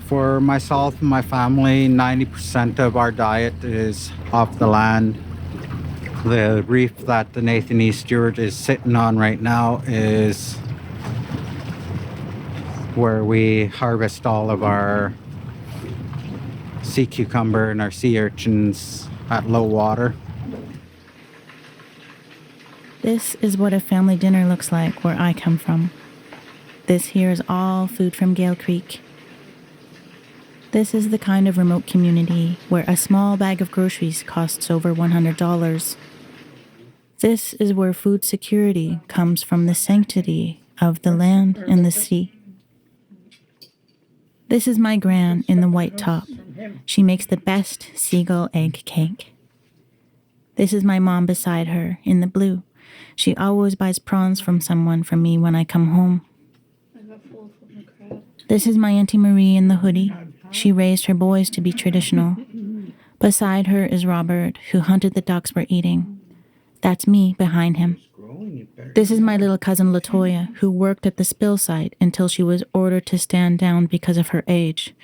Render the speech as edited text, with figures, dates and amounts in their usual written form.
For myself and my family, 90% of our diet is off the land. The reef that the Nathan E. Stewart is sitting on right now is where we harvest all of our sea cucumber and our sea urchins at low water. This is what a family dinner looks like where I come from. This here is all food from Gale Creek. This is the kind of remote community where a small bag of groceries costs over $100. This is where food security comes from the sanctity of the land and the sea. This is my gran in the white top. She makes the best seagull egg cake. This is my mom beside her in the blue. She always buys prawns from someone for me when I come home. This is my Auntie Marie in the hoodie. She raised her boys to be traditional. Beside her is Robert, who hunted the ducks we're eating. That's me behind him. This is my little cousin Latoya, who worked at the spill site until she was ordered to stand down because of her age.